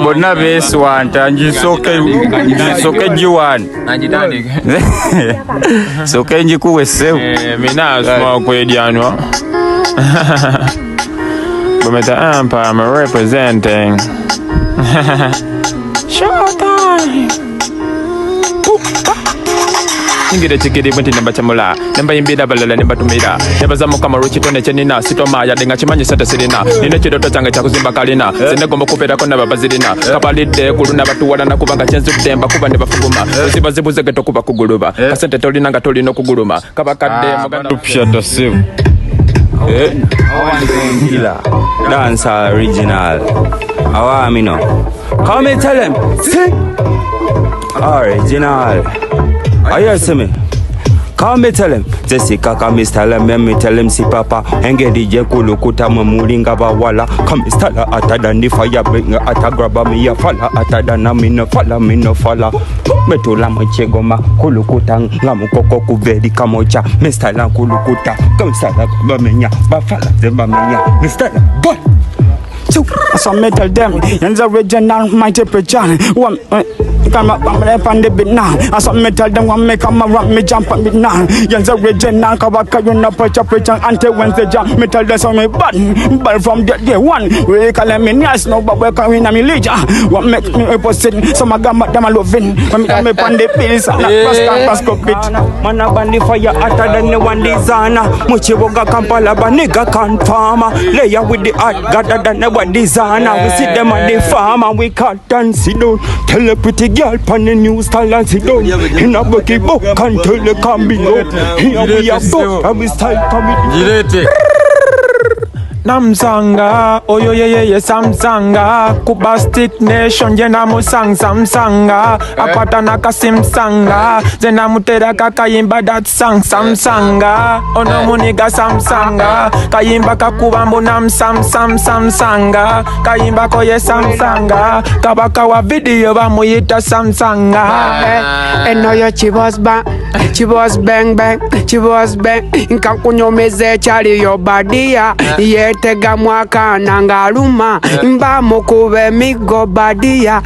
bonna beeswanta ngisooke giwani sooke njikuwe ssebo mina asoma kwedyanwa Bumeta Empire, I'm representing Showtime Ingida chikidi bunti namba chamula Namba imbida balala nimba tumira Neba zamu kama ruchi tone chenina Sitoma ya denga chimanyi sata sirina Nine chidoto change cha kuzimba kalina Zine gombo kupera kona babazirina Kapalide kuluna batu wadana kubanga chenzu kutemba kuba neba fuguma Usiba zibu zegeto kuba kuguluba Kasente toli nanga toli no kuguluma Kabakade magana TOPSHUTTER sivu Dance original. How am I know? Come and tell him. Sing. Original. Are you see me? Come and tell him. Jessica come tell him. Me tell him si papa. Enge DJ kulukuta mamulinga bawala. Come stala atada ni fire bring atagraba me ya fala atada na me no fala. Metula machegoma kulukuta ngamu koko kuveli kamocha. Me stala kulukuta. Come stala bamenya bafala zebamenya. Me stala boy. So me tell them, yanza original my temperature. One come up on the bit now. I saw me tell them one make come around me jump on me now. Yanza original kabaka you know preacher until Wednesday jump. Me tell them so me but from the day one we call me nice no but we come in a leader. What make me a person some agama them loving. When me on the pills and pass bit. Man a bandi fire hotter than the one designer. Muchiboga Kampala baniga can't farmer. Layer with the art gather than the one designer. We see them at the farm and we cut and sit down. Tell a pretty girl pan the new style and sit down. In a bucky book and tell the can below. Here we are book and we style comedy. Namsanga, oyo ye samsanga Kubastic nation, jena musang samsanga Akwata naka simsanga Zena mutera kakayimba that sang samsanga Ono muniga samsanga Kayimba kakubambu nam samsanga Kayimba koye samsanga Kabaka wa video bamuyita samsanga Eno yo chibos bang Nkankunyo meze chali yo badia Tega mwaka nangaluma mba mukube migo badia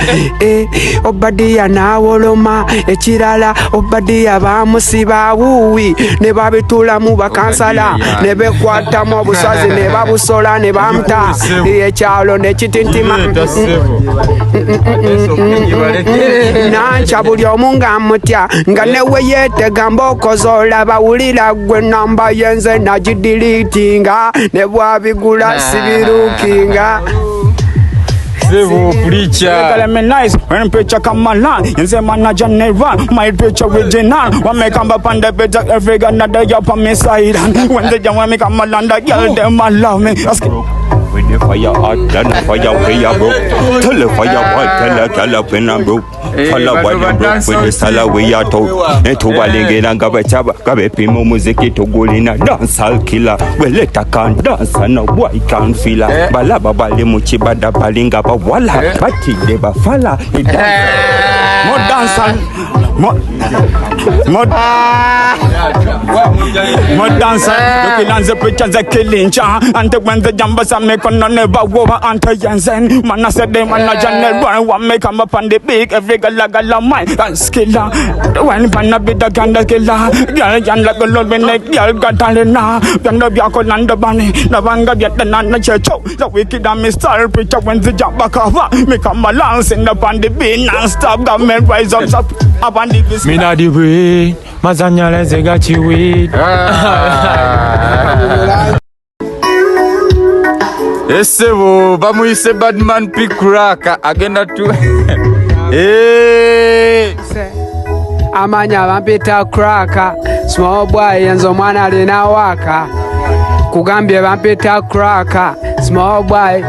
obadia na woloma ekirala obadia bamusiba wuwi ne babitula mu bakansala ne bekwata mu busazi ne babusola ne bamta ekyalo ne kitintima nancha buli omunga mutya nga newe yetega mbokozola bawulira gwe namba yenze najidilitinga ne bwabi gula sibirukinga Sevo preacher me nice when preacher come along and say manager never my preacher original when me come up on the bed every gun that they up on me side and when they when me come along the girl them love me with the fire hot and the fire way bro tell the fire boy tell the girl up in a bro Fala wali bro with the sala way out Netu balingena ngabachaba Gabe pimo muziki tugulina Dancehall killer We let a can dance and no boy can feel Balaba bali muchibada balinga ba wala Bati deba fala More dancehall More dancehall Looking at the preachers they killing cha And when the jambas are making on never over Ante Jensen Man I said them manager never One make come up on the big every gala mine and skiller. When pana be the ganda killer, girl jan like a lot when girl got talena. Ganda biako landa bani, the banga get the nana checho. The wicked and Mr. Preacher when the jump back over. Make a balance in the pan the bean Nonstop Government rise up on the business. Me not the way, Mazanya leze gachi weed. Esevo, bamuyise badman pikraka agenda tu. Amanya bampita kraka small boy yenzo mwana alina waka kugambye bampita kraka small boy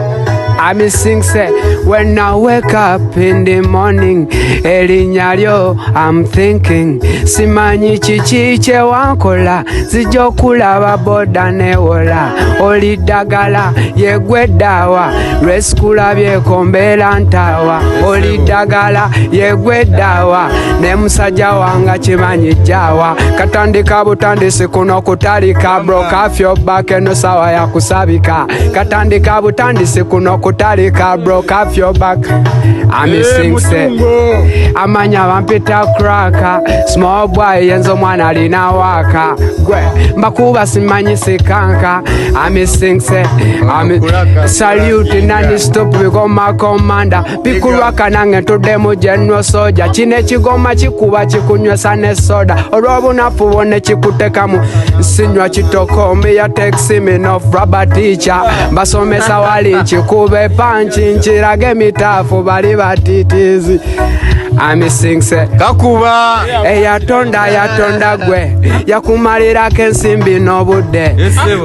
I sing say when I wake up in the morning elinyalyo I'm thinking simanyi chichiche wankola zijo kulaba boda newola olidagala yegwedawa lweskula byekombera ntawa olidagala yegwedawa ne musajja wanga chimanyi jawa katandika butandisi kuno kutalika bro kafyo back no sawa ya kusabika katandika butandisi kuno kutalika broke off your back. I'm sing say amanya vampita kraka small boy yenzo mwana lina waka gwe mbakuba simanyise kanka. I'm sing say I'm salute nani stop bigoma commander pikulwaka nange tudemu general soldier chine chigoma chikuba chikunywesa ne soda olwobu napubone chikutekamu sinywa chitoko me ya taxi me no rubber teacher basomesa wali chikube panchi nchirage mitafu bali batitizi. I'm sing say kakuba yatonda gwe yakumalira kensimbi n'obudde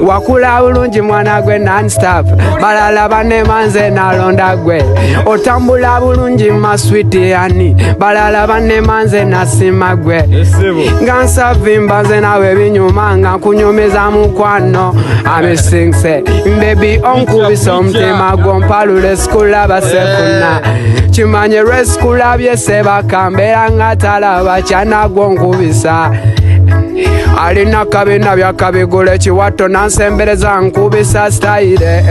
wakula bulungi mwana gwe Nonstop balala banemanze nalonda gwe otambula bulungi maswiti yani balala banemanze nasima gwe nga nsavimba nze nawe binyuma nga nkunyumiza mukwano. I'm sing say baby onkubisa omutima gwompalule skula basefuna kimanye lweskula byese bakambera nga talaba kyanagwo nkubisa alina kabina byakabigula ekiwato nansembereza nkubisa style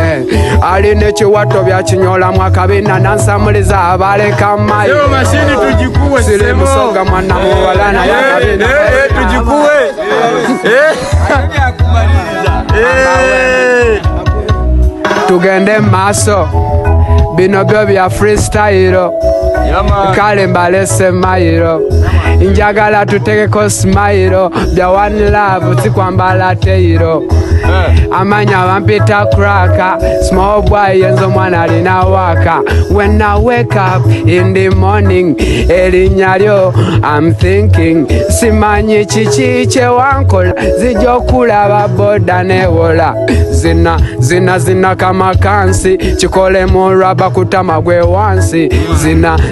alina ekiwato byakinyolamu akabina nansamuliza abaleka mayi siri musoga mwana muwalana yakabina tujikuwe tugende maaso bino byo bya freestyle kale mbalese mayiro njagala tutegeko smile bya one love sikwambala teiro amanya vampita kraka small boy yenzo mwana lina waka. When I wake up in the morning elinyalyo I'm thinking simanyi chichiche wankola zijokulaba boda newola zina kama kansi chikole muraba kutama gwe wansi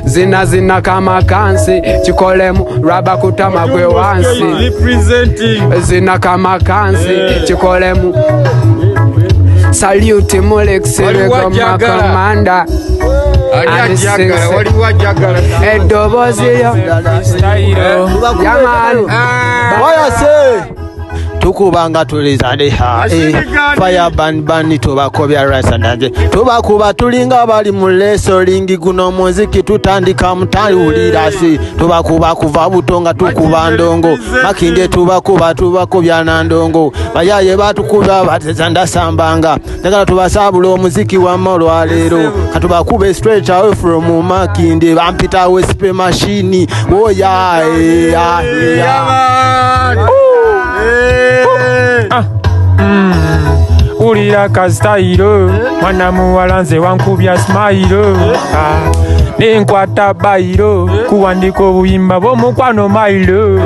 zina kama kansi chikole muraba kutama gwe wansi zina kama kansi chikole mu salute Molex Regoma Commander edobozi yo yaman tukubanga tulizade fire band tubakobya rasa nanje tubakuba tulinga bali mu leso lingi guno muziki tutandika mutaliulira si tubakuba kuva butonga tukuba ndongo makinde tubakubya na ndongo bayaye batukuba batezanda sambanga ndagala tubasabula omuziki wa molwa lero katubakube straight away from makinde bampita WESPY machine oya ulira kastayiro mwana muwala nze wankubya smile nenkwata bayiro kuwandika obuyimba bw'omukwano mailo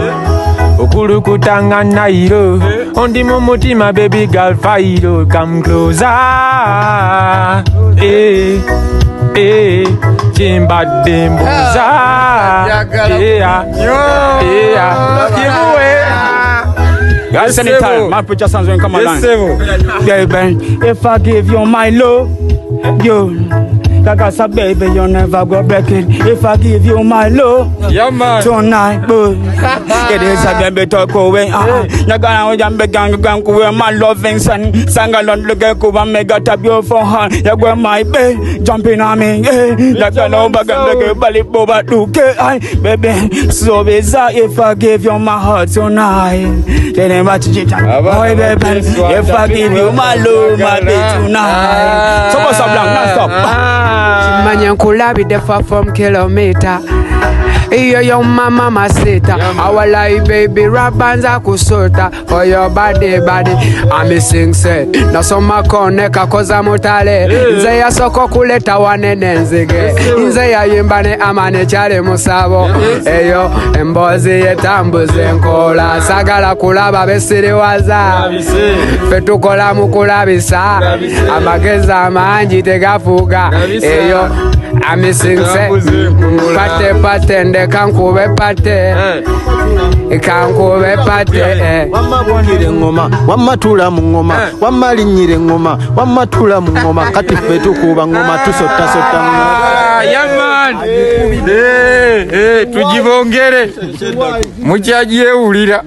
okulukutanga nairo ondi mu mutima baby girl fire come closer chimbadde mbuza kivuwe Guys, anytime, my put your songs when come along. Baby, if I give you my love, you Kagasa baby, you never go break it. If I give you my love, tonight, boy. It is a baby talk away. You're gonna jump gang with my loving son. Sangalon look at Kuba, make a taboo for her. You're going my baby, jumping on me. Like a no bag and belly boba to get. Baby, so bizarre if I give you my heart tonight. Then I'm cheat. Boy, baby, if I give you my love, my baby tonight. So what's up, Nonstop? Manya kulabide far from kilometer. Iyo yo mama masita awalai baby rabanza kusota for your body I'm sing say nasoma koneka koza mutale nze ya soko kuleta wanene nzige nze ya yimbane amane chale musabo eyo embozi yetambuze nkola sagala kulaba besiriwaza fetukola mukulabisa amageza amanji tegafuga eyo I'm sing say pate nde kankube pate wamabonire ngoma wamatula mu ngoma wamalinyire ngoma wamatula mu ngoma kati ffe tukuba ngoma tusota ngoma yaman tujibongere mukyajewulira